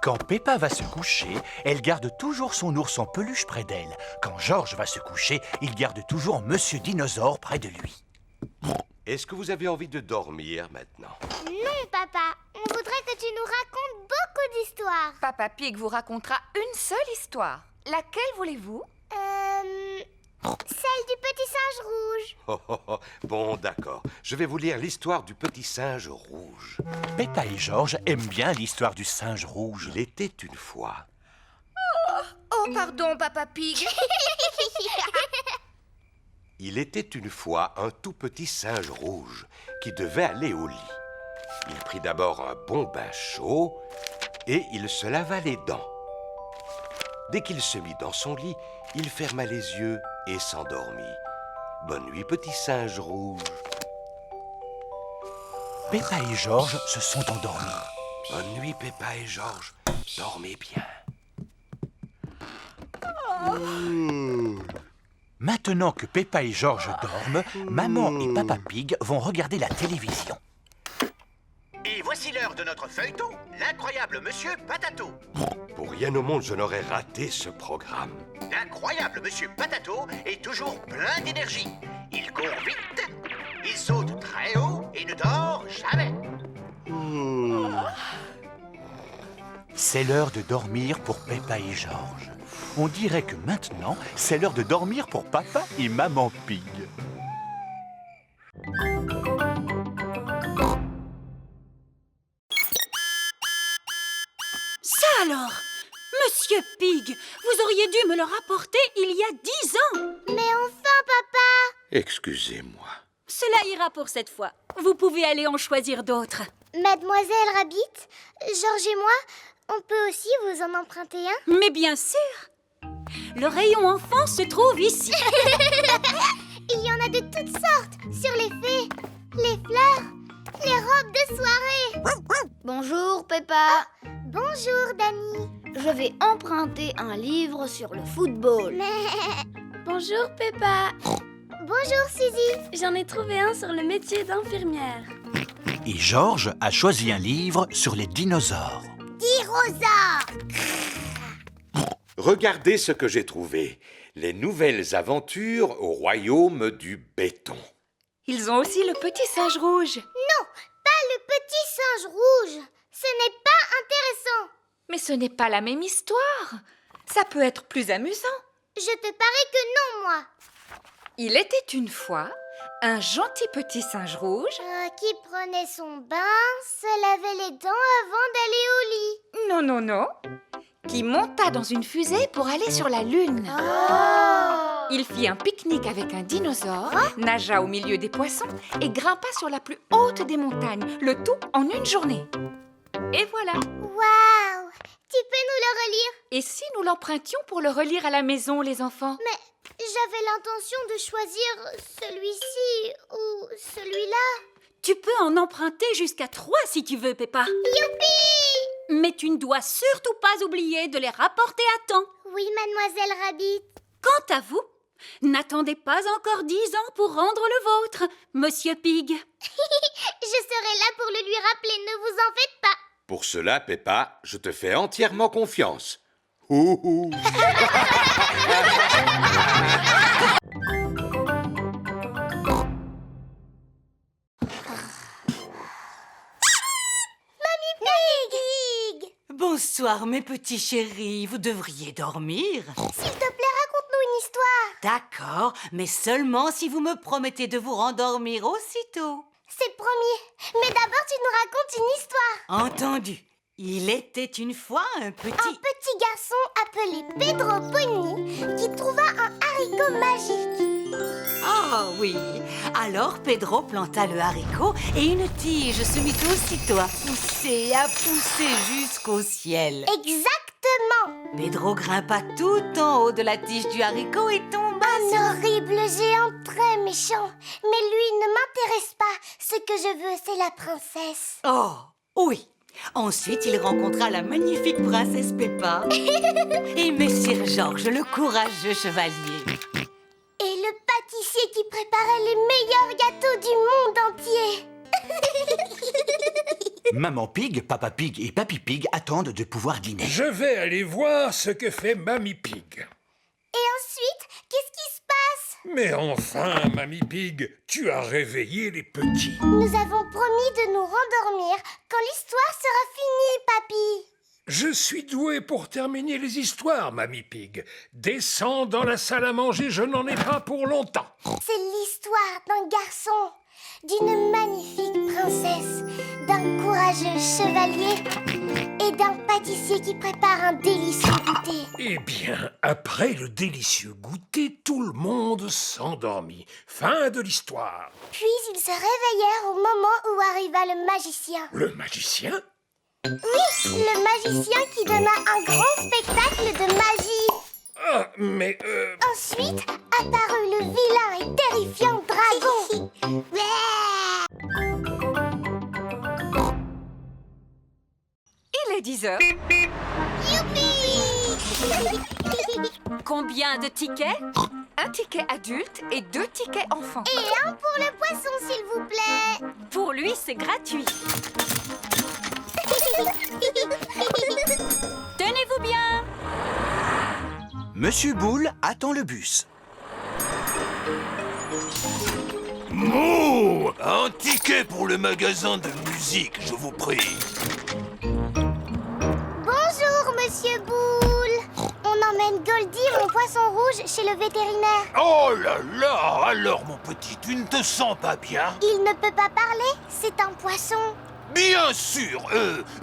Quand Peppa va se coucher, elle garde toujours son ours en peluche près d'elle. Quand George va se coucher, il garde toujours Monsieur Dinosaure près de lui. Est-ce que vous avez envie de dormir maintenant? Non, papa. On voudrait que tu nous racontes beaucoup d'histoires. Papa Pig vous racontera une seule histoire. Laquelle voulez-vous? Celle du petit singe rouge. Bon, d'accord. Je vais vous lire l'histoire du petit singe rouge. Peppa et George aiment bien l'histoire du singe rouge. Il était une fois. Oh, pardon, Papa Pig. Il était une fois un tout petit singe rouge qui devait aller au lit. Il prit d'abord un bon bain chaud et il se lava les dents. Dès qu'il se mit dans son lit, il ferma les yeux et s'endormit. Bonne nuit, petit singe rouge. Peppa et George se sont endormis. Bonne nuit, Peppa et George. Dormez bien. Maintenant que Peppa et George dorment, Maman et Papa Pig vont regarder la télévision. Et voici l'heure de notre feuilleton, l'incroyable Monsieur Patato. Pour rien au monde, je n'aurais raté ce programme. L'incroyable Monsieur Patato est toujours plein d'énergie. Il court vite, il saute très haut et ne dort jamais. C'est l'heure de dormir pour Peppa et George. On dirait que maintenant, c'est l'heure de dormir pour Papa et Maman Pig. Ça alors! Monsieur Pig, vous auriez dû me le rapporter il y a 10 ans! Mais enfin, papa! Excusez-moi. Cela ira pour cette fois. Vous pouvez aller en choisir d'autres. Mademoiselle Rabbit, Georges et moi, on peut aussi vous en emprunter un? Mais bien sûr! Le rayon enfant se trouve ici. Il y en a de toutes sortes, sur les fées, les fleurs, les robes de soirée. Bonjour Peppa, Bonjour, Dani. je vais emprunter un livre sur le football. Bonjour Peppa, Bonjour, Suzy. j'en ai trouvé un sur le métier d'infirmière. Et George a choisi un livre sur les dinosaures. Dinosaure. Regardez ce que j'ai trouvé. Les nouvelles aventures au royaume du béton. Ils ont aussi le petit singe rouge. Non, pas le petit singe rouge. Ce n'est pas intéressant. Mais ce n'est pas la même histoire. Ça peut être plus amusant. Je te parie que non, moi. Il était une fois un gentil petit singe rouge. Qui prenait son bain, se lavait les dents avant d'aller au lit. Non, non, non. Qui monta dans une fusée pour aller sur la Lune. Il fit un pique-nique avec un dinosaure, nagea au milieu des poissons et grimpa sur la plus haute des montagnes, le tout en une journée. Et voilà. Waouh. Tu peux nous le relire? Et si nous l'empruntions pour le relire à la maison, les enfants? Mais j'avais l'intention de choisir celui-ci ou celui-là. Tu peux en emprunter jusqu'à 3 si tu veux, Peppa. Youpi! Mais tu ne dois surtout pas oublier de les rapporter à temps. Oui, Mademoiselle Rabbit. Quant à vous, n'attendez pas encore 10 ans pour rendre le vôtre, Monsieur Pig. Je serai là pour le lui rappeler, ne vous en faites pas. Pour cela, Peppa, je te fais entièrement confiance. Ouhou. Pig! Bonsoir, mes petits chéris. Vous devriez dormir. S'il te plaît, raconte-nous une histoire. D'accord, mais seulement si vous me promettez de vous rendormir aussitôt. C'est promis. Mais d'abord, tu nous racontes une histoire. Entendu. Il était une fois un Un petit... petit garçon appelé Pedro Pony qui trouva un haricot magique. Ah oui. Alors Pedro planta le haricot et une tige se mit aussitôt à pousser jusqu'au ciel. Exactement. Pedro grimpa tout en haut de la tige du haricot et tomba Un horrible géant très méchant. Mais lui ne m'intéresse pas. Ce que je veux, c'est la princesse. Oh, oui. Ensuite, il rencontra la magnifique princesse Peppa et Messire Georges, le courageux chevalier. Et le pâtissier qui préparait les meilleurs gâteaux du monde entier. Maman Pig, Papa Pig et Papy Pig attendent de pouvoir dîner. Je vais aller voir ce que fait Mamie Pig. Et ensuite, qu'est-ce qui se passe? Mais enfin, Mamie Pig, tu as réveillé les petits. Nous avons promis de nous rendormir quand l'histoire sera finie, Papy. Je suis doué pour terminer les histoires, Mamie Pig. Descends dans la salle à manger, je n'en ai pas pour longtemps. C'est l'histoire d'un garçon, d'une magnifique princesse, d'un courageux chevalier et d'un pâtissier qui prépare un délicieux goûter. Eh bien, après le délicieux goûter, tout le monde s'endormit. Fin de l'histoire. Puis ils se réveillèrent au moment où arriva le magicien. Le magicien? Oui, le magicien qui donna un grand spectacle de magie. Ah, mais Ensuite apparut le vilain et terrifiant dragon. Il est 10 heures. Youpi! Combien de tickets? Un ticket adulte et 2 tickets enfants. Et un pour le poisson, s'il vous plaît. Pour lui, c'est gratuit. Tenez-vous bien. Monsieur Boule attend le bus. Mouh! Un ticket pour le magasin de musique, je vous prie. Bonjour, Monsieur Boule. On emmène Goldie, mon poisson rouge, chez le vétérinaire. Oh là là! Alors, mon petit, tu ne te sens pas bien? Il ne peut pas parler, c'est un poisson. Bien sûr!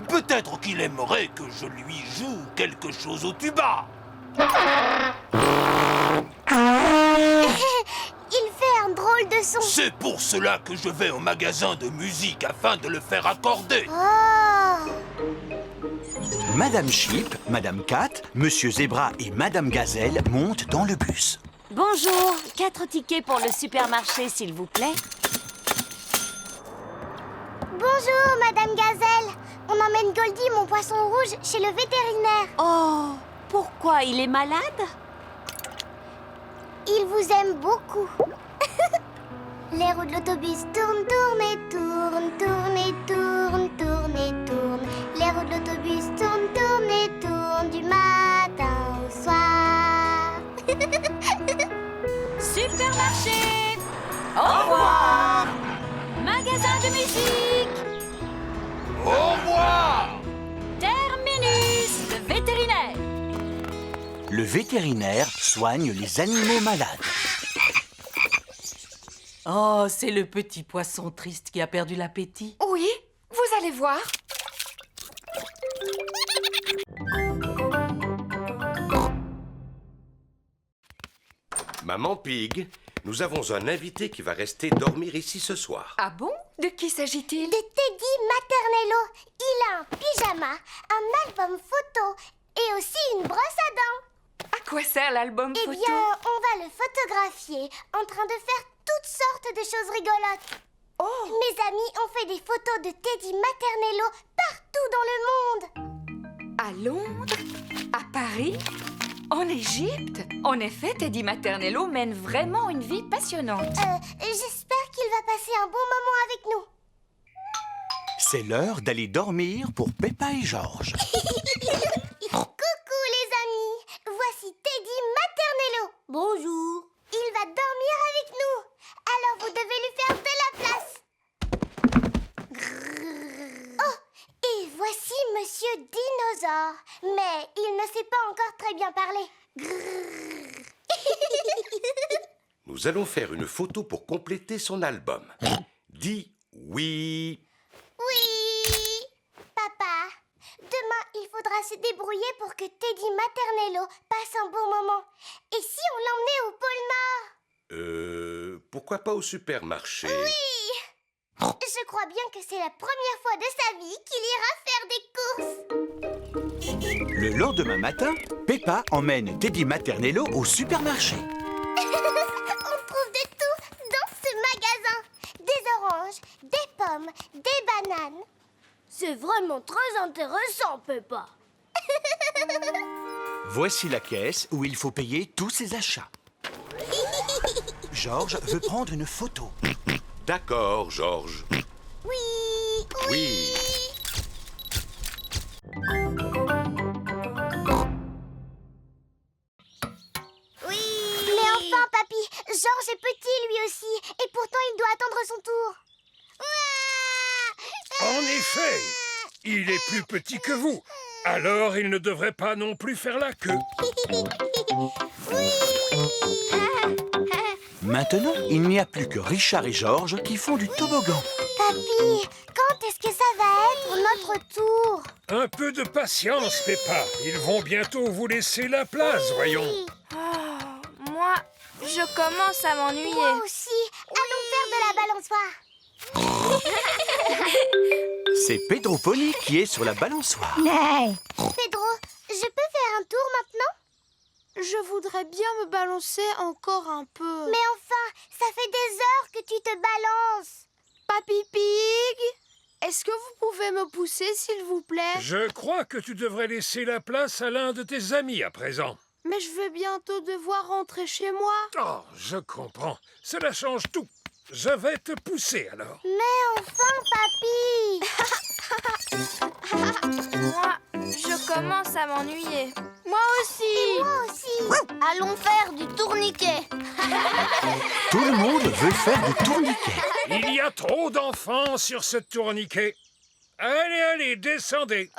Peut-être qu'il aimerait que je lui joue quelque chose au tuba. Il fait un drôle de son. C'est pour cela que je vais au magasin de musique afin de le faire accorder. Oh! Madame Sheep, Madame Cat, Monsieur Zébra et Madame Gazelle montent dans le bus. Bonjour, 4 tickets pour le supermarché, s'il vous plaît. Bonjour, Madame Gazelle. On emmène Goldie, mon poisson rouge, chez le vétérinaire. Oh, pourquoi il est malade? Il vous aime beaucoup. Les roues de l'autobus tournent, tournent et tournent, tournent et tournent, tournent et tournent. Les roues de l'autobus tournent, tournent et tournent du matin au soir. Supermarché. Au revoir. Magasin de musique. Au revoir! Terminus. Le vétérinaire. Le vétérinaire soigne les animaux malades. Oh, c'est le petit poisson triste qui a perdu l'appétit. Oui, vous allez voir. Maman Pig, nous avons un invité qui va rester dormir ici ce soir. Ah bon? De qui s'agit-il? De Teddy Maternello. Il a un pyjama, un album photo et aussi une brosse à dents. À quoi sert l'album Eh photo? bien, on va le photographier en train de faire toutes sortes de choses rigolotes. Oh! Mes amis ont fait des photos de Teddy Maternello partout dans le monde. À Londres? À Paris? En Égypte? En effet, Teddy Maternello mène vraiment une vie passionnante. J'espère qu'il va passer un bon moment avec nous. C'est l'heure d'aller dormir pour Peppa et Georges. Coucou les amis, voici Teddy Maternello. Bonjour. Il va dormir avec nous. Alors vous devez lui faire de la place. Oh, et voici Monsieur Dinosaure. Mais il ne sait pas encore très bien parler. Nous allons faire une photo pour compléter son album. Dis oui. Oui. Papa, demain il faudra se débrouiller pour que Teddy Maternello passe un bon moment. Et si on l'emmenait au pôle Nord? Pourquoi pas au supermarché? Oui. Je crois bien que c'est la première fois de sa vie qu'il ira faire des courses. Le lendemain matin, Peppa emmène Teddy Maternello au supermarché. On trouve de tout dans ce magasin. Des oranges, des pommes, des bananes. C'est vraiment très intéressant, Peppa. Voici la caisse où il faut payer tous ses achats. Georges veut prendre une photo. D'accord, Georges. Oui, Oui. aussi. Et pourtant, il doit attendre son tour. En effet, il est plus petit que vous. Alors, il ne devrait pas non plus faire la queue. Maintenant, il n'y a plus que Richard et Georges qui font du toboggan. Papy, quand est-ce que ça va être notre tour? Un peu de patience, Peppa. Ils vont bientôt vous laisser la place, voyons. Moi, je commence à m'ennuyer. Moi aussi. Allons faire de la balançoire. C'est Pedro Pony qui est sur la balançoire. Pedro, je peux faire un tour maintenant? Je voudrais bien me balancer encore un peu. Mais enfin, ça fait des heures que tu te balances. Papy Pig, est-ce que vous pouvez me pousser, s'il vous plaît? Je crois que tu devrais laisser la place à l'un de tes amis à présent. Mais je vais bientôt devoir rentrer chez moi. Oh, je comprends. Cela change tout. Je vais te pousser alors. Mais enfin, papy. Moi, je commence à m'ennuyer. Moi aussi. Et moi aussi. Allons faire du tourniquet. Tout le monde veut faire du tourniquet. Il y a trop d'enfants sur ce tourniquet. Allez, allez, descendez.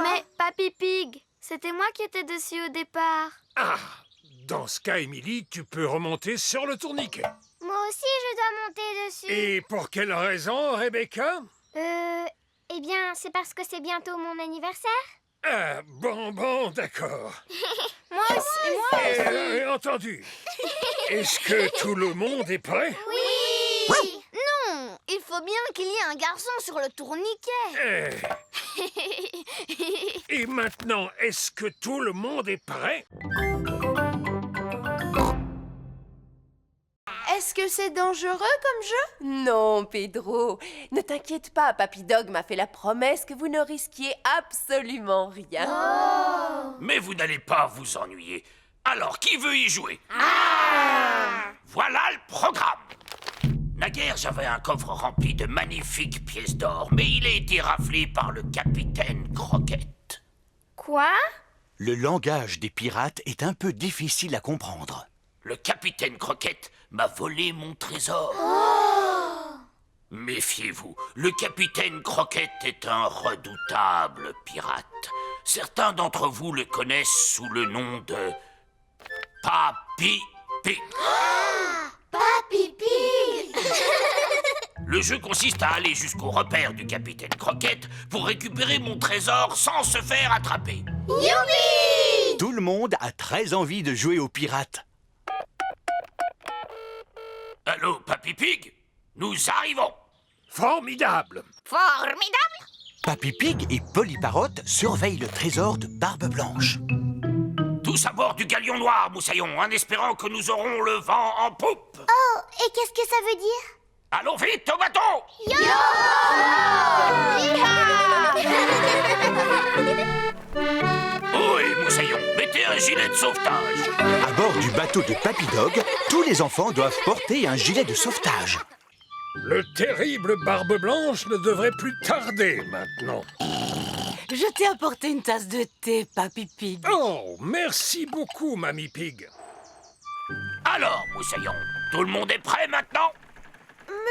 Mais Papy Pig, c'était moi qui étais dessus au départ. Ah, dans ce cas, Émilie, tu peux remonter sur le tourniquet. Moi aussi, je dois monter dessus. Et pour quelle raison, Rebecca? Eh bien, c'est parce que c'est bientôt mon anniversaire. Ah, bon, d'accord. Moi aussi. Entendu. Est-ce que tout le monde est prêt? Oui. Non, il faut bien qu'il y ait un garçon sur le tourniquet. Et maintenant, est-ce que tout le monde est prêt? Est-ce que c'est dangereux comme jeu? Non, Pedro. Ne t'inquiète pas, Papy Dog m'a fait la promesse que vous ne risquiez absolument rien. Mais vous n'allez pas vous ennuyer. Alors, qui veut y jouer? Voilà le programme. Naguère, j'avais un coffre rempli de magnifiques pièces d'or, mais il a été raflé par le capitaine Croquette. Quoi? Le langage des pirates est un peu difficile à comprendre. Le capitaine Croquette m'a volé mon trésor. Méfiez-vous, le capitaine Croquette est un redoutable pirate. Certains d'entre vous le connaissent sous le nom de Papy Pig. Papy Pig. Le jeu consiste à aller jusqu'au repère du capitaine Croquette pour récupérer mon trésor sans se faire attraper. Youpi! Tout le monde a très envie de jouer aux pirates. Allô, Papy Pig? Nous arrivons. Formidable. Formidable! Papy Pig et Polly Parrot surveillent le trésor de Barbe Blanche. Tous à bord du galion noir, Moussaillon, en espérant que nous aurons le vent en poupe. Oh, et qu'est-ce que ça veut dire? Allons vite au bateau! Oui, Moussaillon, mettez un gilet de sauvetage. À bord du bateau de Papy Dog, tous les enfants doivent porter un gilet de sauvetage. Le terrible Barbe Blanche ne devrait plus tarder maintenant. Je t'ai apporté une tasse de thé, Papy Pig. Oh, merci beaucoup, Mamie Pig. Alors, Moussaillon, tout le monde est prêt maintenant?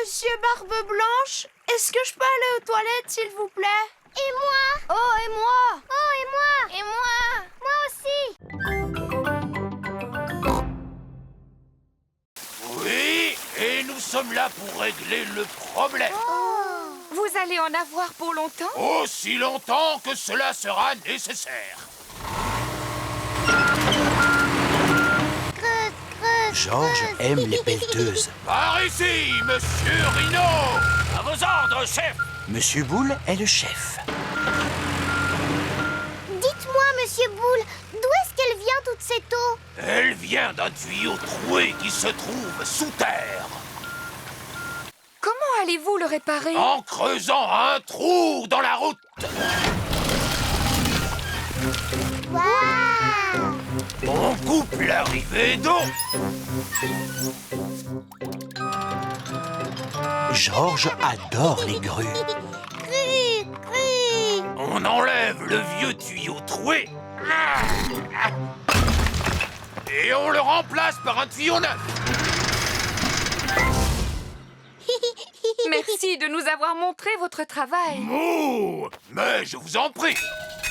Monsieur Barbe Blanche, est-ce que je peux aller aux toilettes, s'il vous plaît? Et moi? Oh, et moi? Oh, et moi? Et moi? Moi aussi. Oui, et nous sommes là pour régler le problème. Vous allez en avoir pour longtemps? Aussi longtemps que cela sera nécessaire. Georges aime les pelleteuses. Par ici, Monsieur Rhino. À vos ordres, chef. Monsieur Boule est le chef. Dites-moi, Monsieur Boule, d'où est-ce qu'elle vient toute cette eau? Elle vient d'un tuyau troué qui se trouve sous terre. Comment allez-vous le réparer? En creusant un trou dans la route. Waouh! On coupe l'arrivée d'eau. Georges adore les grues. Cru. On enlève le vieux tuyau troué. Et on le remplace par un tuyau neuf. Merci de nous avoir montré votre travail. Mouh! Mais je vous en prie.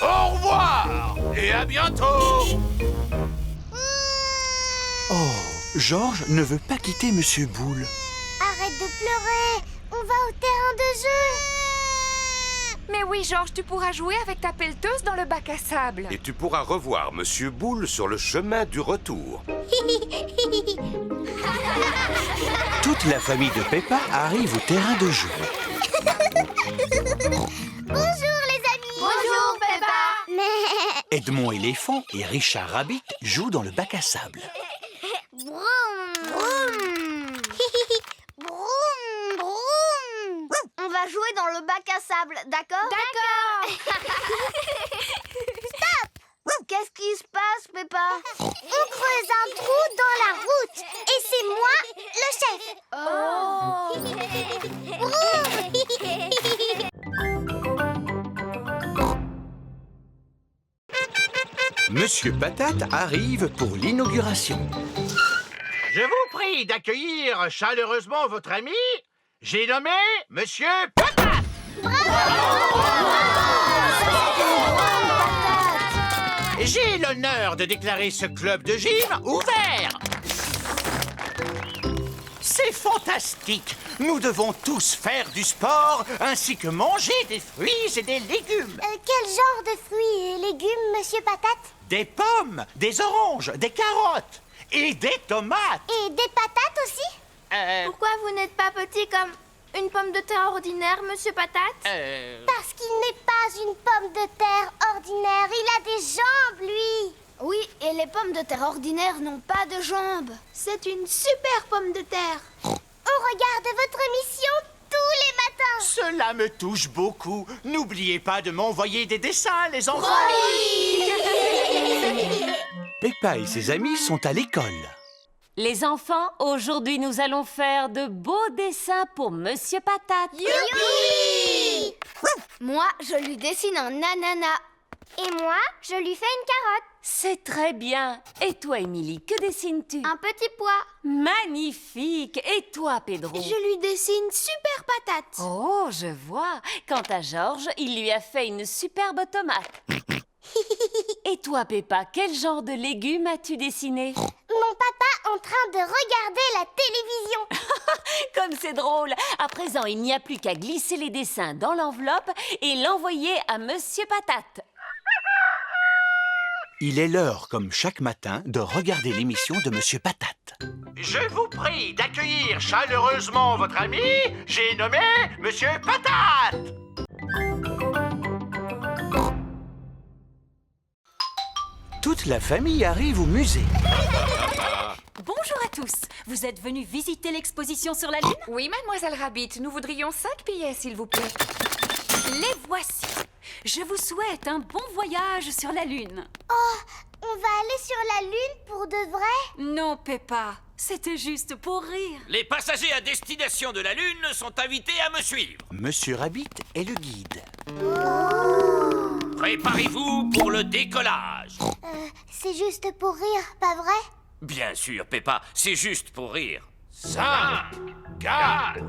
Au revoir et à bientôt. Oh, Georges ne veut pas quitter Monsieur Boule. Arrête de pleurer. On va au terrain de jeu. Mais oui, Georges, tu pourras jouer avec ta pelleteuse dans le bac à sable. Et tu pourras revoir Monsieur Boule sur le chemin du retour. Toute la famille de Peppa arrive au terrain de jeu. Bonjour les amis. Bonjour, Peppa. Edmond éléphant et Richard Rabbit jouent dans le bac à sable. Broum, broum. Broum, broum. On va jouer dans le bac à sable, d'accord? D'accord. Qu'est-ce qui se passe, Peppa? On creuse un trou dans la route. Et c'est moi, le chef. Monsieur Patate arrive pour l'inauguration. Je vous prie d'accueillir chaleureusement votre ami. J'ai nommé Monsieur Patate. J'ai l'honneur de déclarer ce club de gym ouvert. C'est fantastique. Nous devons tous faire du sport ainsi que manger des fruits et des légumes. Quel genre de fruits et légumes, Monsieur Patate? Des pommes, des oranges, des carottes et des tomates. Et des patates aussi? Pourquoi vous n'êtes pas petit comme une pomme de terre ordinaire, Monsieur Patate? Parce qu'il n'est pas une pomme de terre ordinaire. Il a des jambes, lui. Oui, et les pommes de terre ordinaires n'ont pas de jambes. C'est une super pomme de terre. On regarde votre émission tous les matins. Cela me touche beaucoup. N'oubliez pas de m'envoyer des dessins, les enfants. Peppa et ses amis sont à l'école. Les enfants, aujourd'hui nous allons faire de beaux dessins pour Monsieur Patate. Youpi! Moi, je lui dessine un ananas. Et moi, je lui fais une carotte. C'est très bien. Et toi, Émilie, que dessines-tu? Un petit pois. Magnifique. Et toi, Pedro? Je lui dessine super patate. Oh, je vois. Quant à Georges, il lui a fait une superbe tomate. Et toi, Peppa, quel genre de légumes as-tu dessiné? Mon papa en train de regarder la télévision. Comme c'est drôle. À présent, il n'y a plus qu'à glisser les dessins dans l'enveloppe et l'envoyer à Monsieur Patate. Il est l'heure, comme chaque matin, de regarder l'émission de Monsieur Patate. Je vous prie d'accueillir chaleureusement votre ami. J'ai nommé Monsieur Patate. Toute la famille arrive au musée. Bonjour à tous. Vous êtes venus visiter l'exposition sur la Lune? Oui, mademoiselle Rabbit, nous voudrions 5 billets, s'il vous plaît. Les voici. Je vous souhaite un bon voyage sur la Lune. Oh, on va aller sur la Lune pour de vrai? Non, Peppa, c'était juste pour rire. Les passagers à destination de la Lune sont invités à me suivre. Monsieur Rabbit est le guide. Préparez-vous pour le décollage. C'est juste pour rire, pas vrai? Bien sûr, Peppa, c'est juste pour rire. 5, 4,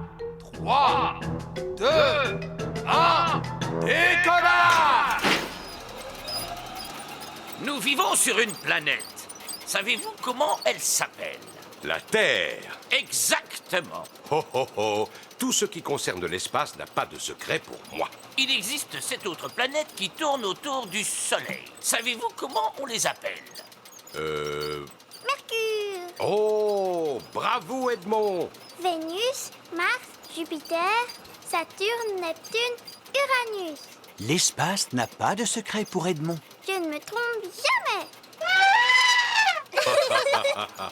3, 2, 1, décollage! Nous vivons sur une planète. Savez-vous comment elle s'appelle? La Terre. Exactement. Ho ho ho. Tout ce qui concerne l'espace n'a pas de secret pour moi. Il existe 7 autres planètes qui tournent autour du Soleil. Savez-vous comment on les appelle? Mercure, Oh, bravo Edmond. Vénus, Mars, Jupiter, Saturne, Neptune, Uranus. L'espace n'a pas de secret pour Edmond. Je ne me trompe jamais.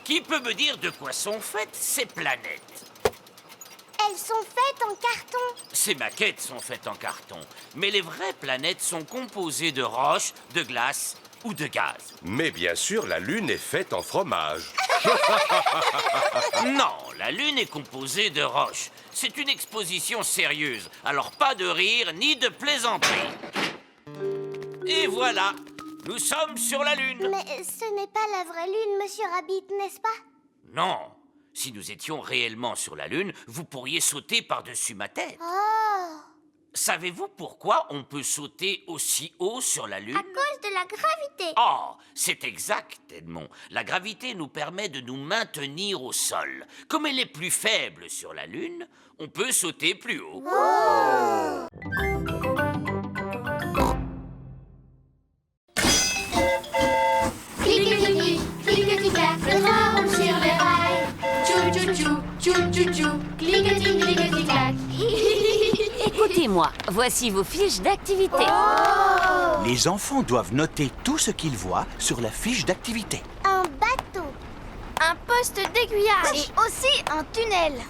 Qui peut me dire de quoi sont faites ces planètes? Elles sont faites en carton. Ces maquettes sont faites en carton, mais les vraies planètes sont composées de roches, de glace ou de gaz. Mais bien sûr, la Lune est faite en fromage. Non, la Lune est composée de roches. C'est une exposition sérieuse, alors pas de rire ni de plaisanterie. Et voilà, nous sommes sur la Lune. Mais ce n'est pas la vraie Lune, Monsieur Rabbit, n'est-ce pas? Non, Si nous étions réellement sur la Lune, vous pourriez sauter par-dessus ma tête. Oh! Savez-vous pourquoi on peut sauter aussi haut sur la Lune? À cause de la gravité. Oh, c'est exact, Edmond. La gravité nous permet de nous maintenir au sol. Comme elle est plus faible sur la Lune, on peut sauter plus haut. Oh! Clic-clic-clic, clic-clic-clac, le train roule sur les rails. Tchou-tchou-tchou, tchou-tchou-tchou, clic-clic-clic-clic-clac. Écoutez-moi, voici vos fiches d'activité. Les enfants doivent noter tout ce qu'ils voient sur la fiche d'activité. Un bateau. Un poste d'aiguillage. Et aussi un tunnel.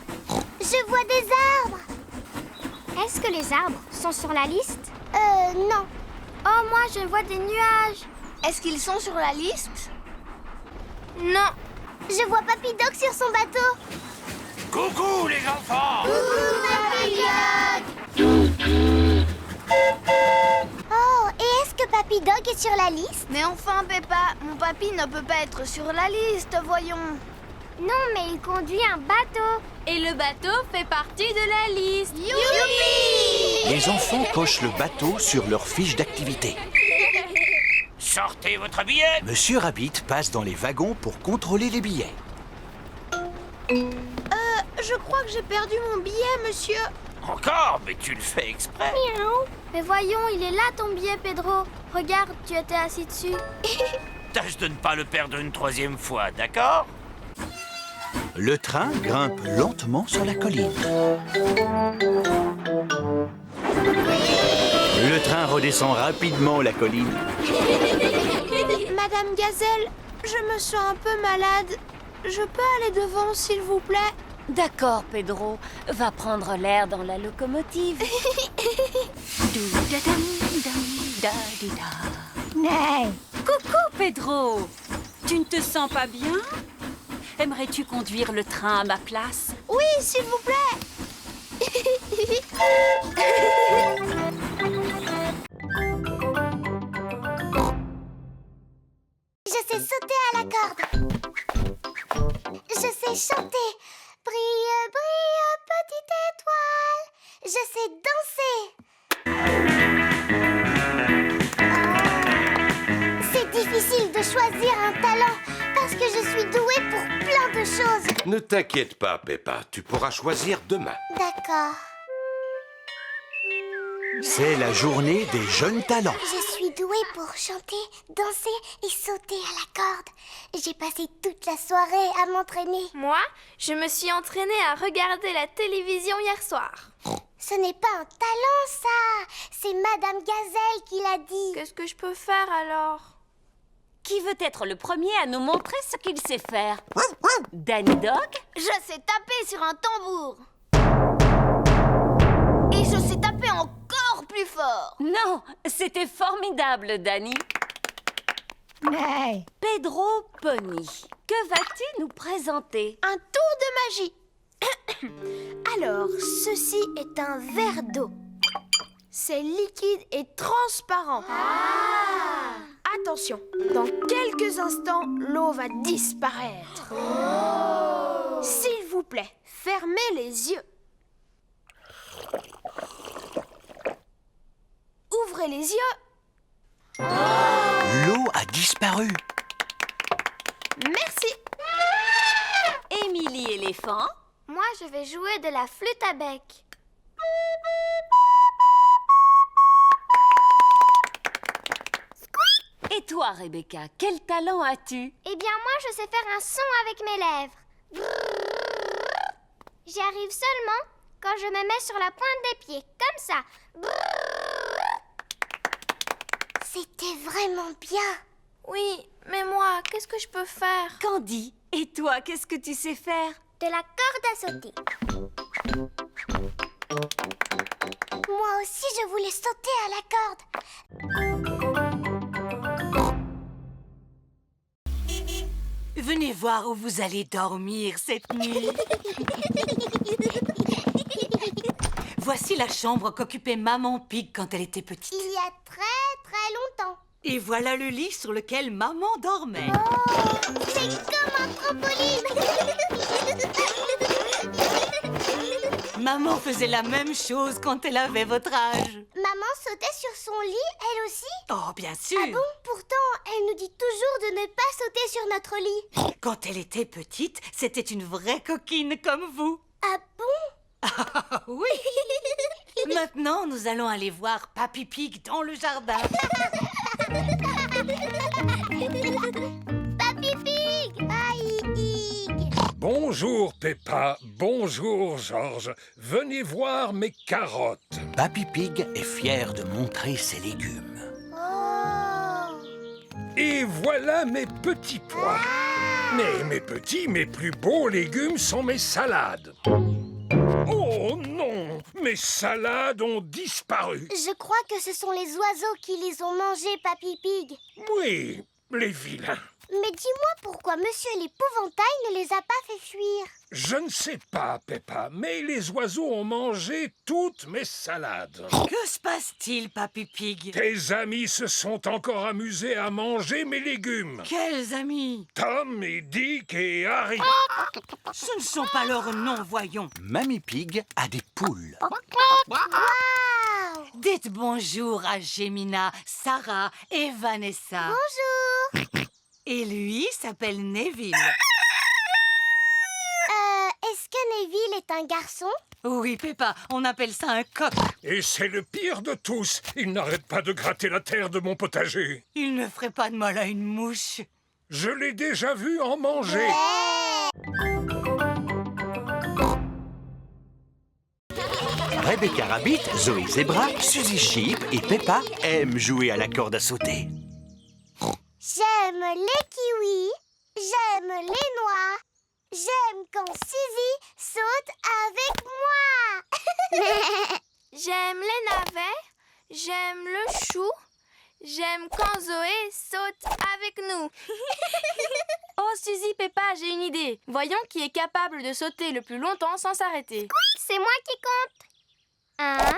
Je vois des arbres. Est-ce que les arbres sont sur la liste? Non. Oh, moi, je vois des nuages. Est-ce qu'ils sont sur la liste? Non. Je vois Papy Dog sur son bateau. Coucou les enfants! Oh, et est-ce que Papy Dog est sur la liste? Mais enfin, Peppa, mon papy ne peut pas être sur la liste, voyons. Non, mais il conduit un bateau. Et le bateau fait partie de la liste. Youpi! Les enfants cochent le bateau sur leur fiche d'activité. Sortez votre billet! Monsieur Rabbit passe dans les wagons pour contrôler les billets. Je crois que j'ai perdu mon billet, monsieur. Encore? Mais tu le fais exprès. Mais voyons, il est là ton billet, Pedro. Regarde, tu étais assis dessus. Tâche de ne pas le perdre une troisième fois, d'accord? Le train grimpe lentement sur la colline. Le train redescend rapidement la colline. Madame Gazelle, je me sens un peu malade. Je peux aller devant, s'il vous plaît? D'accord, Pedro. Va prendre l'air dans la locomotive. Coucou, Pedro. Tu ne te sens pas bien? Aimerais-tu conduire le train à ma place? Oui, s'il vous plaît. Je sais sauter à la corde. Je sais chanter. Brille, brille, petite étoile. Je sais danser. C'est difficile de choisir un talent parce que je suis douée pour plein de choses. Ne t'inquiète pas, Peppa, tu pourras choisir demain. D'accord. C'est la journée des jeunes talents. Je suis douée pour chanter, danser et sauter à la corde. J'ai passé toute la soirée à m'entraîner. Moi, je me suis entraînée à regarder la télévision hier soir. Ce n'est pas un talent, ça. C'est Madame Gazelle qui l'a dit. Qu'est-ce que je peux faire alors? Qui veut être le premier à nous montrer ce qu'il sait faire? Danny Dog? Je sais taper sur un tambour. Et je sais taper encore plus fort. Non, c'était formidable, Danny. Pedro Pony, que vas-tu nous présenter? Un tour de magie. Alors, ceci est un verre d'eau. C'est liquide et transparent. Attention, dans quelques instants, l'eau va disparaître. S'il vous plaît, fermez les yeux. Ouvrez les yeux. L'eau a disparu. Merci. Émilie éléphant? Moi, je vais jouer de la flûte à bec. Et toi, Rebecca, quel talent as-tu? Eh bien, moi, je sais faire un son avec mes lèvres. J'y arrive seulement quand je me mets sur la pointe des pieds, comme ça. C'était vraiment bien. Oui, mais moi, qu'est-ce que je peux faire? Candy, et toi, qu'est-ce que tu sais faire? De la corde à sauter. Moi aussi, je voulais sauter à la corde. Venez voir où vous allez dormir cette nuit. Voici la chambre qu'occupait Maman Pig quand elle était petite. Il y a très longtemps. Et voilà le lit sur lequel Maman dormait. Oh, c'est comme un trampoline. Maman faisait la même chose quand elle avait votre âge. Maman sautait sur son lit, elle aussi? Oh, bien sûr. Ah bon? Pourtant, elle nous dit toujours de ne pas sauter sur notre lit. Quand elle était petite, c'était une vraie coquine comme vous. Ah bon? Ah oui. Maintenant, nous allons aller voir Papy Pig dans le jardin. Papy Pig! Papy Pig! Bonjour, Peppa. Bonjour, Georges. Venez voir mes carottes. Papy Pig est fier de montrer ses légumes. Oh! Et voilà mes petits pois. Mais mes plus beaux légumes sont mes salades. Oh non, mes salades ont disparu. Je crois que ce sont les oiseaux qui les ont mangés, Papy Pig. Oui, les vilains. Mais dis-moi pourquoi Monsieur l'Épouvantail ne les a pas fait fuir. Je ne sais pas, Peppa, mais les oiseaux ont mangé toutes mes salades. Que se passe-t-il, Papy Pig? Tes amis se sont encore amusés à manger mes légumes. Quels amis? Tom et Dick et Harry. Ce ne sont pas leurs noms, voyons. Mamie Pig a des poules. Wow! Dites bonjour à Gemina, Sarah et Vanessa. Bonjour! Et lui s'appelle Neville. Est-ce que Neville est un garçon? Oui, Peppa, on appelle ça un coq. Et c'est le pire de tous. Il n'arrête pas de gratter la terre de mon potager. Il ne ferait pas de mal à une mouche. Je l'ai déjà vu en manger. Rebecca Rabbit, Zoé Zebra, Suzy Sheep et Peppa aiment jouer à la corde à sauter. J'aime les kiwis, j'aime les noix, j'aime quand Suzy saute avec moi. J'aime les navets, j'aime le chou, j'aime quand Zoé saute avec nous. Oh, Suzy, Peppa, j'ai une idée. Voyons qui est capable de sauter le plus longtemps sans s'arrêter. C'est moi qui compte. 1,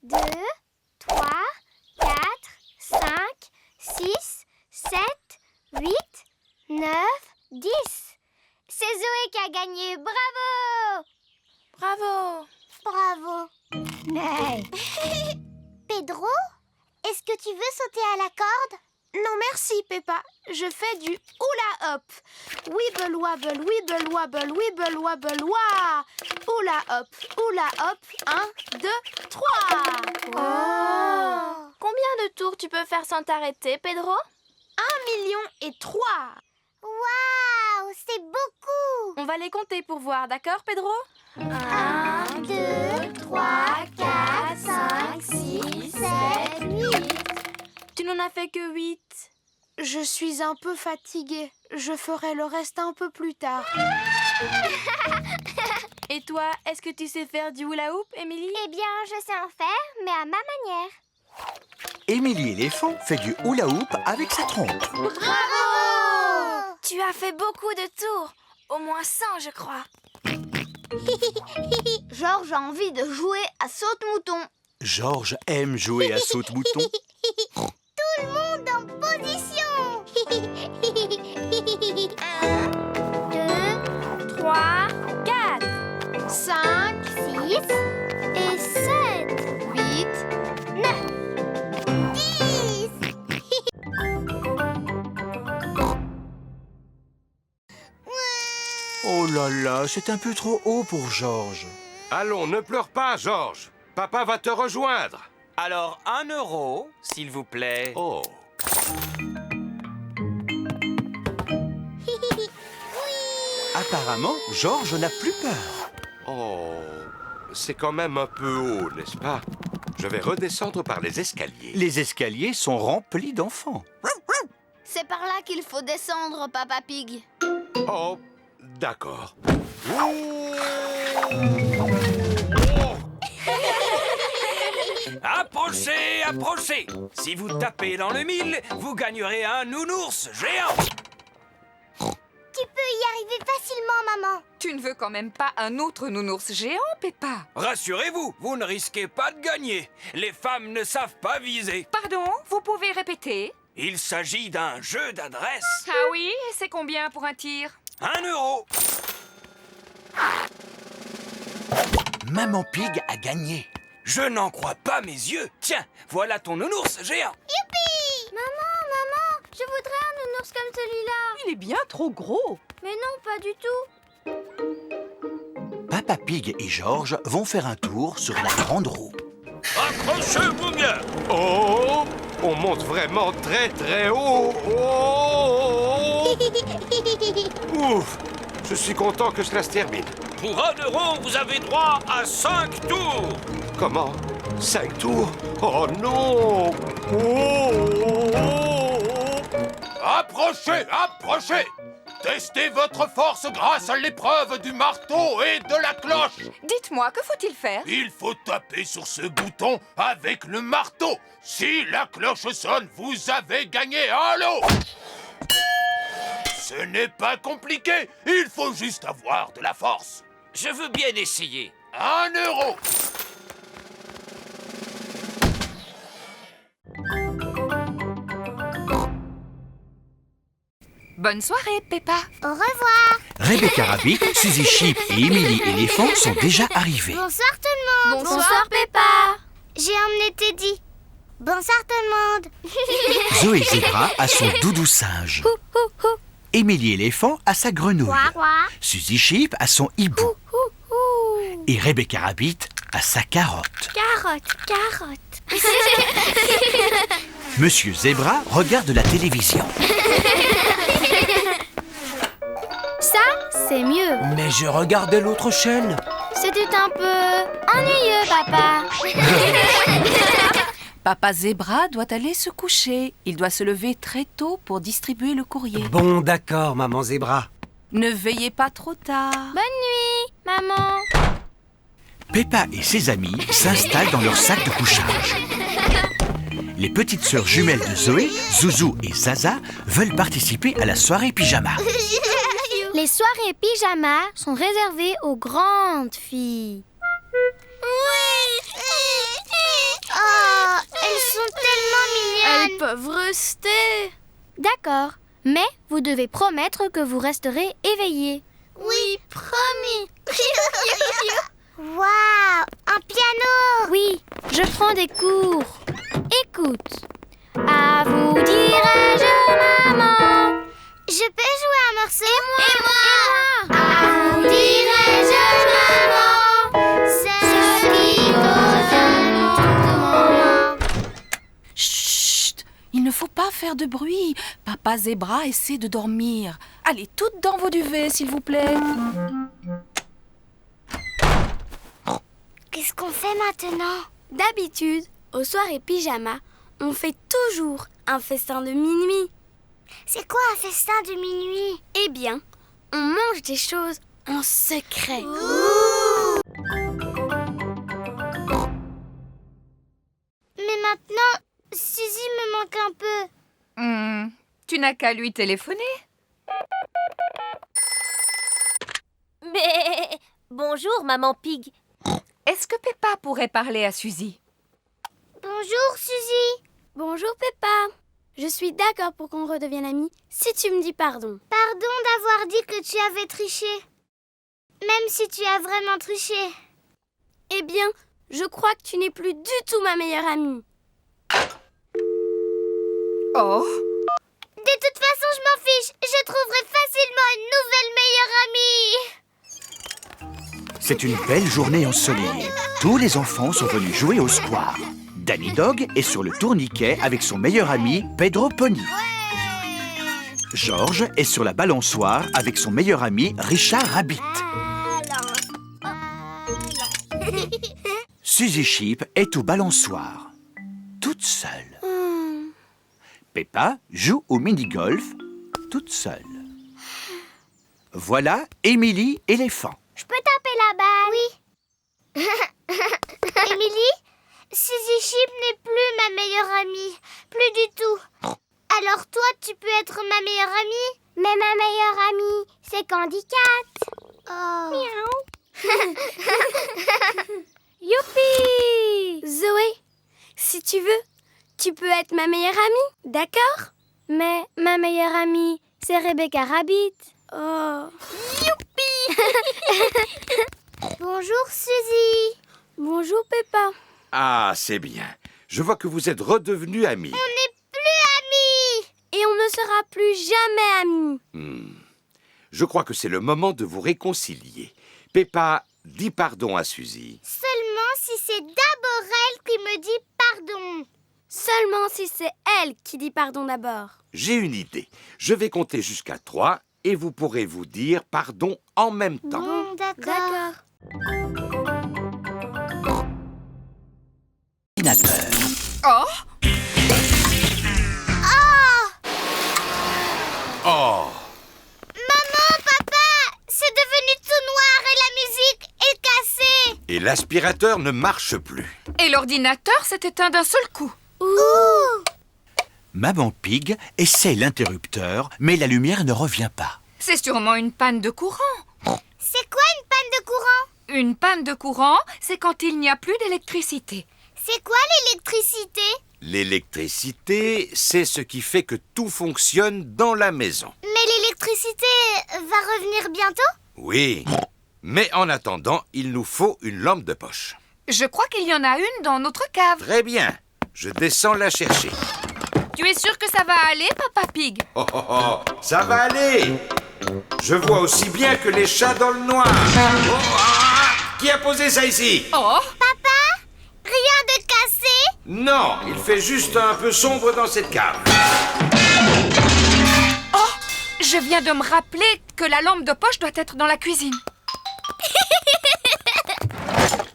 2, 3, 4, 5, 6, 7, 8, 9, 10. C'est Zoé qui a gagné. Bravo! Bravo! Bravo. Pedro, est-ce que tu veux sauter à la corde? Non, merci, Peppa. Je fais du hula hop. Wibble wabble, wibble wabble, wibble wabble, wa. Hula hop. 1, 2, 3. Oh! Combien de tours tu peux faire sans t'arrêter, Pedro? 1,000,003. Waouh, c'est beaucoup! On va les compter pour voir, d'accord, Pedro? 1, 2, 3, 4, 5, 6, 7, 8. Tu n'en as fait que 8. Je suis un peu fatiguée. Je ferai le reste un peu plus tard. Et toi, est-ce que tu sais faire du hula hoop, Émilie? Eh bien, je sais en faire, mais à ma manière. Émilie éléphant fait du hula hoop avec sa trompe. Bravo! Tu as fait beaucoup de tours. Au moins 100, je crois. Georges a envie de jouer à saute-mouton. Georges aime jouer à saute-mouton. Tout le monde en position. 1, 2, 3, 4, 5, 6 et 7, 8, 9, 10. Oh là là, c'est un peu trop haut pour Georges. Allons, ne pleure pas, Georges. Papa va te rejoindre. Alors, 1 euro, s'il vous plaît. Oh. Apparemment, Georges n'a plus peur. Oh. C'est quand même un peu haut, n'est-ce pas? Je vais redescendre par les escaliers. Les escaliers sont remplis d'enfants. C'est par là qu'il faut descendre, Papa Pig. Oh, d'accord. Approchez, approchez. Si vous tapez dans le mille, vous gagnerez un nounours géant. Tu peux y arriver facilement, maman. Tu ne veux quand même pas un autre nounours géant, Peppa? Rassurez-vous, vous ne risquez pas de gagner. Les femmes ne savent pas viser. Pardon, vous pouvez répéter? Il s'agit d'un jeu d'adresse. Ah oui, et c'est combien pour un tir? 1 euro. Maman Pig a gagné. Je n'en crois pas mes yeux. Tiens, voilà ton nounours géant. Youpi! Maman, je voudrais un nounours comme celui-là. Il est bien trop gros. Mais non, pas du tout. Papa Pig et Georges vont faire un tour sur la grande roue. Accrochez-vous bien. Oh, on monte vraiment très très haut. Oh. Ouf, je suis content que cela se termine. Pour 1 euro, vous avez droit à 5 tours. Comment? 5 tours? Oh non! Oh. Approchez, approchez! Testez votre force grâce à l'épreuve du marteau et de la cloche. Dites-moi, que faut-il faire? Il faut taper sur ce bouton avec le marteau. Si la cloche sonne, vous avez gagné un lot. Ce n'est pas compliqué, il faut juste avoir de la force. Je veux bien essayer. 1 euro. Bonne soirée, Peppa. Au revoir. Rebecca Rabbit, Suzy Sheep et Emily Éléphant sont déjà arrivés. Bonsoir tout le monde. Bonsoir, Peppa. J'ai emmené Teddy. Bonsoir tout le monde. Zoé Zebra a son doudou singe. Emily Éléphant a sa grenouille. Quoi? Suzy Sheep a son hibou. Et Rebecca Rabbit a sa carotte. Carotte. Monsieur Zebra regarde la télévision. Ça, c'est mieux. Mais je regardais l'autre chaîne. C'était un peu ennuyeux, papa. Papa Zebra doit aller se coucher. Il doit se lever très tôt pour distribuer le courrier. Bon, d'accord, maman Zebra. Ne veillez pas trop tard. Bonne nuit, maman. Peppa et ses amis s'installent dans leur sac de couchage. Les petites sœurs jumelles de Zoé, Zouzou et Zaza, veulent participer à la soirée pyjama. Les soirées pyjama sont réservées aux grandes filles. Oui. Oh, elles sont tellement mignonnes. Elles peuvent rester. D'accord, mais vous devez promettre que vous resterez éveillés. Oui, promis. Waouh, un piano. Oui, je prends des cours. Écoute. À vous dirai-je, maman. Je peux jouer un morceau? Et moi. À vous dirai-je, maman. Ce qui cause Chut! Il ne faut pas faire de bruit. Papa Zebra essaie de dormir. Allez toutes dans vos duvets, s'il vous plaît. Qu'est-ce qu'on fait maintenant? D'habitude, aux soirées pyjama, on fait toujours un festin de minuit. C'est quoi un festin de minuit? Eh bien, on mange des choses en secret. Mais maintenant, Suzy me manque un peu. Tu n'as qu'à lui téléphoner. Mais bonjour, maman Pig. Est-ce que Peppa pourrait parler à Suzy? Bonjour, Suzy. Bonjour, Peppa. Je suis d'accord pour qu'on redevienne amis si tu me dis pardon. Pardon d'avoir dit que tu avais triché. Même si tu as vraiment triché. Eh bien, je crois que tu n'es plus du tout ma meilleure amie. Oh. De toute façon, je m'en fiche. Je trouverai facilement une nouvelle meilleure amie. C'est une belle journée ensoleillée. Tous les enfants sont venus jouer au square. Danny Dog est sur le tourniquet avec son meilleur ami Pedro Pony. Georges est sur la balançoire avec son meilleur ami Richard Rabbit. Suzy Sheep est au balançoire, toute seule. Peppa joue au mini-golf, toute seule. Voilà Emily Éléphant. Je peux taper la balle? Oui. Emily, Suzy Sheep n'est plus ma meilleure amie. Plus du tout. Alors toi, tu peux être ma meilleure amie? Mais ma meilleure amie, c'est Candy Cat. Oh. Miaou. Youpi! Zoé, si tu veux, tu peux être ma meilleure amie, d'accord? Mais ma meilleure amie, c'est Rebecca Rabbit. Oh. Youpi! Bonjour Suzy. Bonjour Peppa. Ah, c'est bien. Je vois que vous êtes redevenus amis. On n'est plus amis. Et on ne sera plus jamais amis. Je crois que c'est le moment de vous réconcilier. Peppa, dis pardon à Suzy. Seulement si c'est d'abord elle qui me dit pardon. Seulement si c'est elle qui dit pardon d'abord. J'ai une idée. Je vais compter jusqu'à 3 et vous pourrez vous dire pardon en même temps. Bon, d'accord. Ordinateur. Oh, Oh! Maman, papa, c'est devenu tout noir et la musique est cassée. Et l'aspirateur ne marche plus. et l'ordinateur s'est éteint d'un seul coup. Ouh. Maman Pig essaie l'interrupteur, mais la lumière ne revient pas. C'est sûrement une panne de courant. C'est quoi une panne de courant? Une panne de courant, c'est quand il n'y a plus d'électricité. C'est quoi l'électricité? L'électricité, c'est ce qui fait que tout fonctionne dans la maison. Mais l'électricité va revenir bientôt? Oui, mais en attendant, il nous faut une lampe de poche. Je crois qu'il y en a une dans notre cave. Très bien, je descends la chercher. Tu es sûr que ça va aller, Papa Pig? Oh, oh, oh, ça va aller. Je vois aussi bien que les chats dans le noir. Oh, qui a posé ça ici? Oh, Papa, rien de cassé? Non, il fait juste un peu sombre dans cette cave. je viens de me rappeler que la lampe de poche doit être dans la cuisine.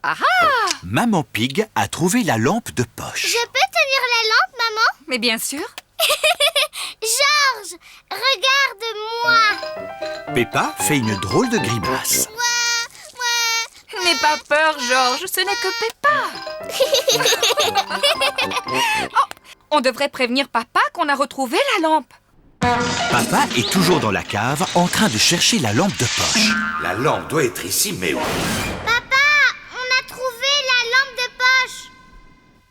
Ah ah! Maman Pig a trouvé la lampe de poche. Je peux tenir la lampe, maman? Mais bien sûr. Georges, regarde-moi. Peppa fait une drôle de grimace. N'aie pas peur, Georges, ce n'est que Peppa. Oh, on devrait prévenir Papa qu'on a retrouvé la lampe. Papa est toujours dans la cave en train de chercher la lampe de poche. La lampe doit être ici, mais où? Papa, on a trouvé la lampe de poche.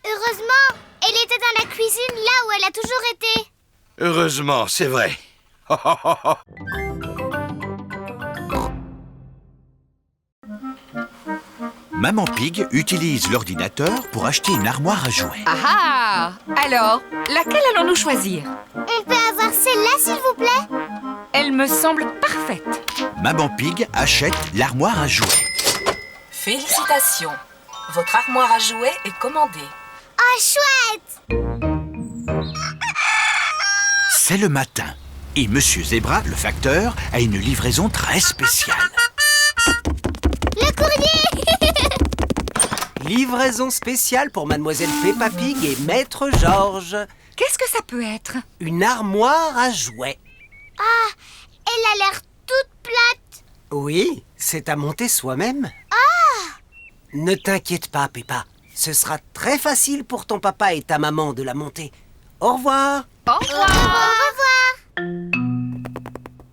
Heureusement, elle était dans la cuisine là où elle a toujours été. Heureusement, c'est vrai. Maman Pig utilise l'ordinateur pour acheter une armoire à jouets. Ah ah! Alors, laquelle allons-nous choisir? On peut avoir celle-là, s'il vous plaît? Elle me semble parfaite. Maman Pig achète l'armoire à jouets. Félicitations. Votre armoire à jouets est commandée. Oh, chouette! C'est le matin et Monsieur Zebra, le facteur, a une livraison très spéciale. Le courrier! Livraison spéciale pour Mademoiselle Peppa Pig et Maître Georges. Qu'est-ce que ça peut être? Une armoire à jouets. Ah, elle a l'air toute plate. Oui, c'est à monter soi-même. Ah! Ne t'inquiète pas, Peppa. Ce sera très facile pour ton papa et ta maman de la monter. Au revoir. Au revoir. Au revoir.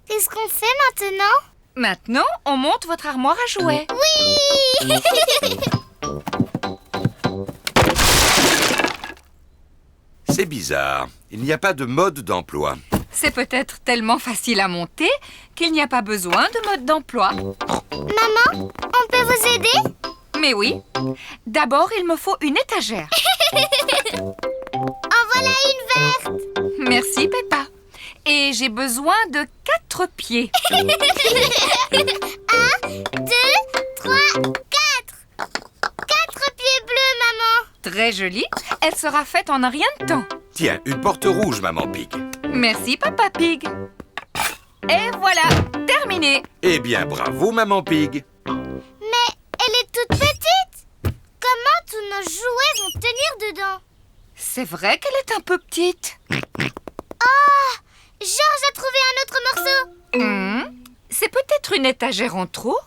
Qu'est-ce qu'on fait maintenant? Maintenant, on monte votre armoire à jouets. Oui! C'est bizarre. Il n'y a pas de mode d'emploi. C'est peut-être tellement facile à monter qu'il n'y a pas besoin de mode d'emploi. Maman, on peut vous aider? Mais oui. D'abord, il me faut une étagère. En voilà une verte. Merci, Peppa. Et j'ai besoin de 4 pieds. 1, 2, 3, 4. 4 pieds bleus, maman. Très jolie. Elle sera faite en un rien de temps. Tiens, une porte rouge, Maman Pig. Merci, Papa Pig. Et voilà, terminé. Eh bien, bravo, Maman Pig. Mais elle est toute petite. Comment tous nos jouets vont tenir dedans? C'est vrai qu'elle est un peu petite. Oh, Georges a trouvé un autre morceau. C'est peut-être une étagère en trop.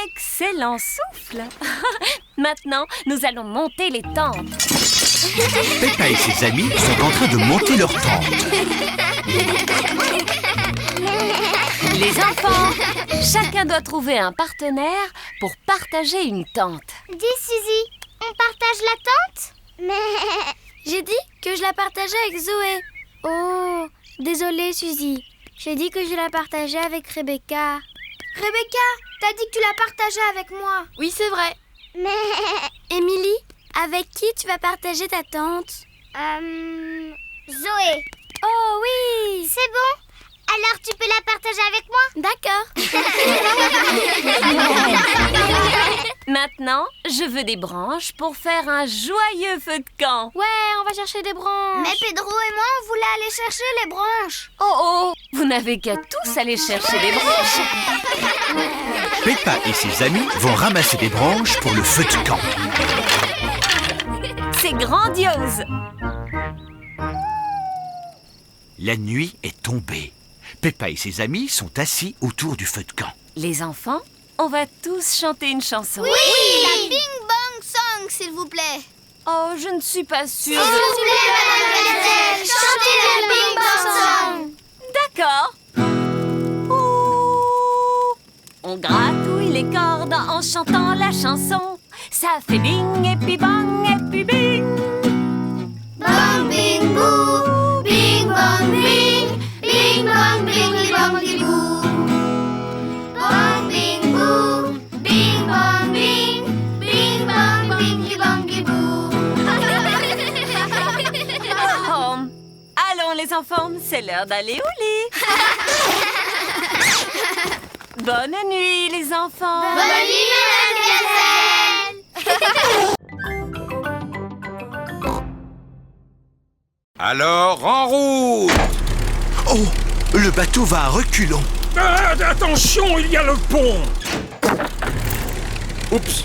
Excellent souffle. Maintenant, nous allons monter les tentes. Peppa et ses amis sont en train de monter leur tente. Les enfants, chacun doit trouver un partenaire pour partager une tente. Dis, Suzy, on partage la tente? Mais j'ai dit que je la partageais avec Zoé. Oh, Désolée, Suzy. J'ai dit que je la partageais avec Rebecca. Rebecca, t'as dit que tu la partageais avec moi. Oui, c'est vrai. Mais... Émilie, avec qui tu vas partager ta tante? Zoé. Oh oui. C'est bon? Alors tu peux la partager avec moi? D'accord. Maintenant, je veux des branches pour faire un joyeux feu de camp. Ouais, on va chercher des branches. Mais Pedro et moi, on voulait aller chercher les branches. Oh, vous n'avez qu'à tous aller chercher des branches. Peppa et ses amis vont ramasser des branches pour le feu de camp. C'est grandiose. La nuit est tombée. Peppa et ses amis sont assis autour du feu de camp. Les enfants, on va tous chanter une chanson. Oui, la Bing Bang Song, s'il vous plaît. Oh, je ne suis pas sûre. S'il vous plaît, mademoiselle, chantez la Bing Bang Song. D'accord. On gratouille les cordes en chantant la chanson. Ça fait bing et puis bang et puis bing. Bang, bing, boo. Bing, bang, bing. Bing, bang, bing, bang, boo. Bang, bing, boo. Bing, bang, bing. Bing, bang, bing, bang, boo. Oh, allons les enfants, c'est l'heure d'aller au lit. Bonne nuit les enfants. Bonne nuit, mademoiselle. Alors, en route! Oh, le bateau va à reculons. Ah, attention, il y a le pont. Oups.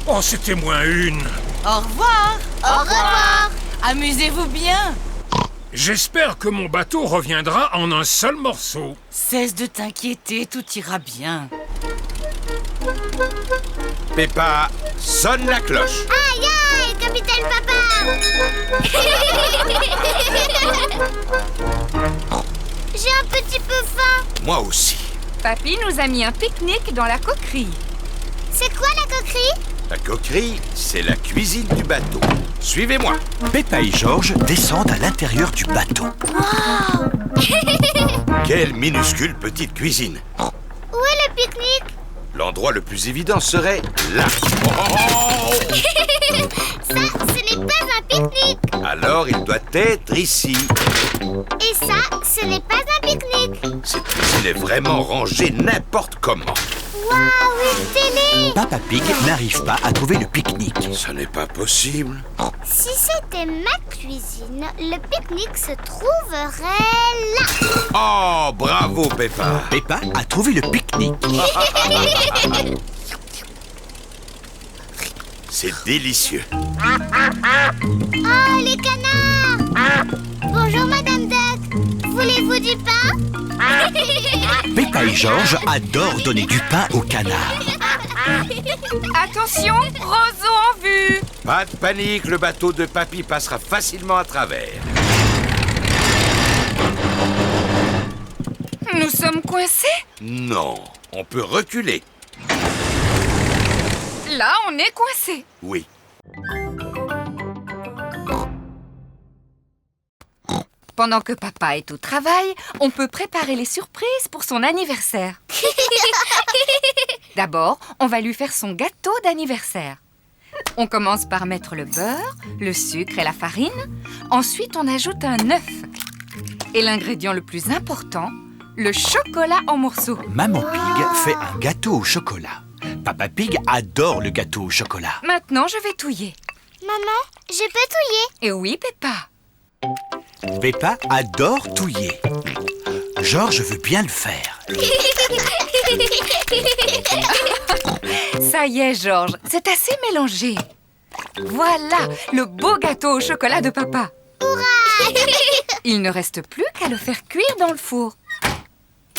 Oh, c'était moins une. Au revoir. Au revoir. Amusez-vous bien. J'espère que mon bateau reviendra en un seul morceau. Cesse de t'inquiéter, tout ira bien. Peppa, sonne la cloche. Aïe, aïe, capitaine papa. J'ai un petit peu faim. Moi aussi. Papy nous a mis un pique-nique dans la coquerie. C'est quoi la coquerie? La coquerie, c'est la cuisine du bateau. Suivez-moi. Peppa et George descendent à l'intérieur du bateau. Quelle minuscule petite cuisine. Où est le pique-nique? L'endroit le plus évident serait là. Oh! Ça, ce n'est pas un pique-nique. Alors, il doit être ici. Et ça, ce n'est pas un pique-nique. Cette cuisine est vraiment rangée n'importe comment. Waouh, une télé. Papa Pig n'arrive pas à trouver le pique-nique. Ce n'est pas possible. Si c'était ma cuisine, le pique-nique se trouverait là. Oh, bravo, Peppa. Peppa a trouvé le pique-nique. C'est délicieux. Oh, les canards. Bonjour, Madame Duck. Voulez-vous du pain? Peppa et George adorent donner du pain aux canards. Attention, roseau en vue. Pas de panique, le bateau de Papy passera facilement à travers. Nous sommes coincés. Non, on peut reculer. Là, on est coincés. Oui. Pendant que papa est au travail, on peut préparer les surprises pour son anniversaire. D'abord, on va lui faire son gâteau d'anniversaire. On commence par mettre le beurre, le sucre et la farine. Ensuite, on ajoute un œuf. Et l'ingrédient le plus important, le chocolat en morceaux. Maman Pig fait un gâteau au chocolat. Papa Pig adore le gâteau au chocolat. Maintenant, je vais touiller. Maman, je peux touiller? Et oui, Peppa. Peppa adore touiller. George veut bien le faire. Ça y est, George, c'est assez mélangé. Voilà, le beau gâteau au chocolat de papa. Hurrah! Il ne reste plus qu'à le faire cuire dans le four.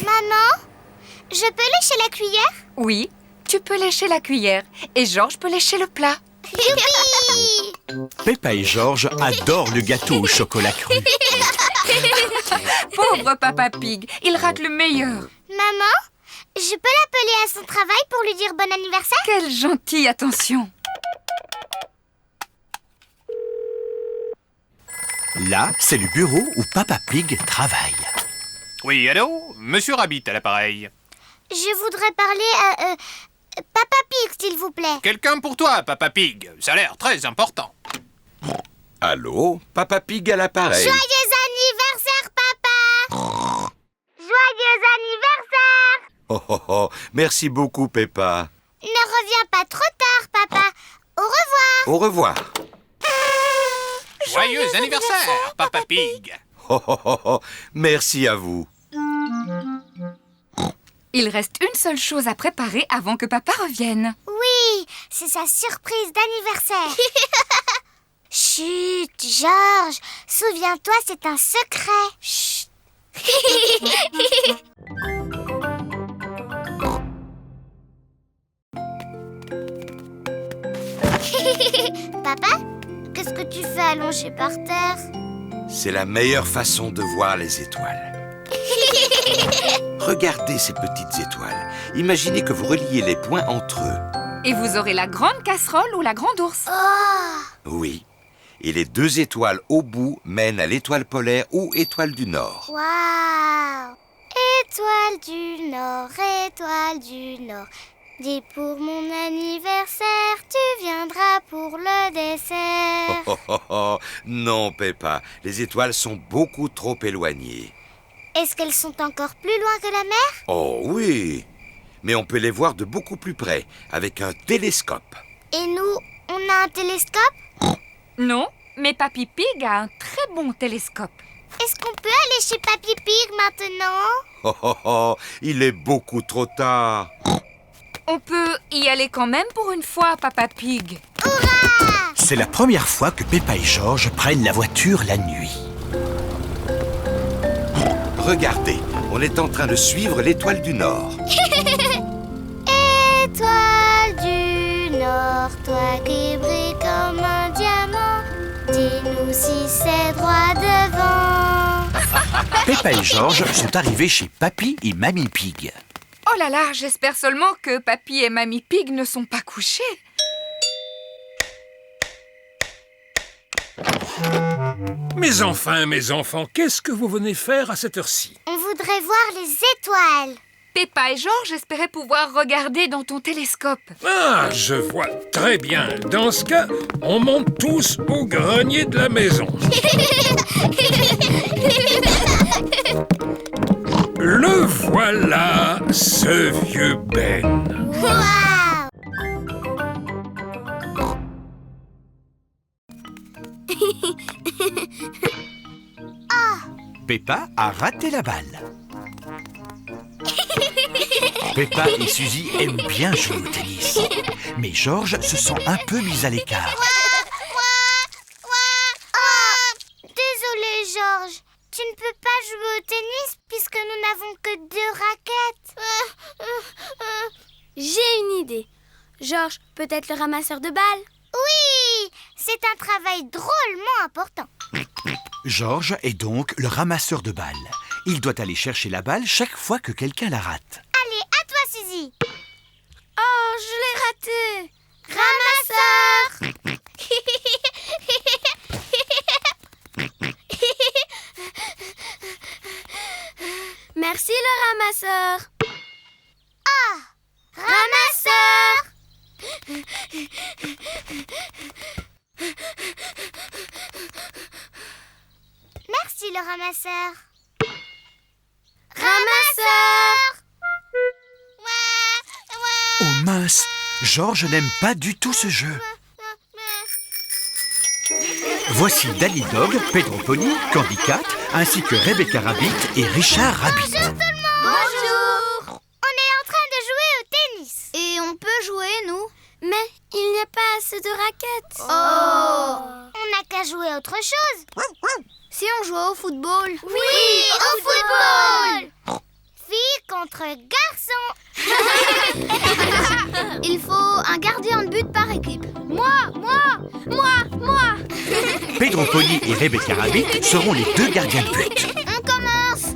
Maman, je peux lécher la cuillère? Oui, tu peux lécher la cuillère et George peut lécher le plat. Youpi! Peppa et George adorent le gâteau au chocolat cru. Pauvre Papa Pig, il rate le meilleur. Maman, je peux l'appeler à son travail pour lui dire bon anniversaire? Quelle gentille attention. Là, c'est le bureau où Papa Pig travaille. Oui, allô? Monsieur Rabbit à l'appareil. Je voudrais parler à Papa Pig, s'il vous plaît. Quelqu'un pour toi, Papa Pig. Ça a l'air très important. Allô, Papa Pig à l'appareil. Joyeux anniversaire, papa! Joyeux anniversaire! Oh, oh, oh, merci beaucoup, Peppa. Ne reviens pas trop tard, papa. Au revoir. Au revoir. Joyeux anniversaire, Papa Pig. Oh, oh, oh, oh, merci à vous. Il reste une seule chose à préparer avant que papa revienne. Oui, c'est sa surprise d'anniversaire. Chut, Georges, souviens-toi, c'est un secret. Chut. Papa, qu'est-ce que tu fais allongé par terre? C'est la meilleure façon de voir les étoiles. Regardez ces petites étoiles. Imaginez que vous reliez les points entre eux. Et vous aurez la grande casserole ou la grande ours. Oui. Et les deux étoiles au bout mènent à l'étoile polaire ou étoile du Nord. Waouh! Étoile du Nord, étoile du Nord. Dis pour mon anniversaire, tu viendras pour le dessert. Oh, oh, oh. Non, Peppa, les étoiles sont beaucoup trop éloignées. Est-ce qu'elles sont encore plus loin que la mer? Oh oui, mais on peut les voir de beaucoup plus près, avec un télescope. Et nous, on a un télescope? Non, mais Papy Pig a un très bon télescope. Est-ce qu'on peut aller chez Papy Pig maintenant? Oh, oh, oh, il est beaucoup trop tard. On peut y aller quand même pour une fois, Papa Pig. Hurrah! C'est la première fois que Peppa et Georges prennent la voiture la nuit. Regardez, on est en train de suivre l'étoile du Nord. Étoile du Nord, toi qui brilles comme un diamant, dis-nous si c'est droit devant. Peppa et Georges sont arrivés chez Papy et Mamie Pig. Oh là là, j'espère seulement que Papy et Mamie Pig ne sont pas couchés. Mes enfants, qu'est-ce que vous venez faire à cette heure-ci? On voudrait voir les étoiles. Peppa et Georges espéraient pouvoir regarder dans ton télescope. Ah, je vois très bien. Dans ce cas, on monte tous au grenier de la maison. Le voilà, ce vieux Ben. Waouh! Peppa a raté la balle. Peppa et Suzy aiment bien jouer au tennis. Mais Georges se sent un peu mis à l'écart. Désolé, Georges. Tu ne peux pas jouer au tennis puisque nous n'avons que 2 raquettes. J'ai une idée. Georges, peut-être le ramasseur de balles? Oui, c'est un travail drôlement important. Georges est donc le ramasseur de balles. Il doit aller chercher la balle chaque fois que quelqu'un la rate. Allez, à toi, Suzy. Oh, je l'ai raté. Ramasseur. Merci le ramasseur. Ramasseur. Merci le ramasseur. Ramasseur. Oh mince, Georges n'aime pas du tout ce jeu. Voici Danny Dog, Pedro Pony, Candy Cat, ainsi que Rebecca Rabbit et Richard Rabbit. Bonjour tout le monde. Bonjour. On est en train de jouer au tennis. Et on peut jouer, nous? Mais il n'y a pas assez de raquettes. On n'a qu'à jouer à autre chose. Si on jouait au football? Oui, au football. Filles contre garçons. Il faut un gardien de but par équipe. Moi. Pedro Pony et Rebecca Rabbit seront les 2 gardiens de but. On commence.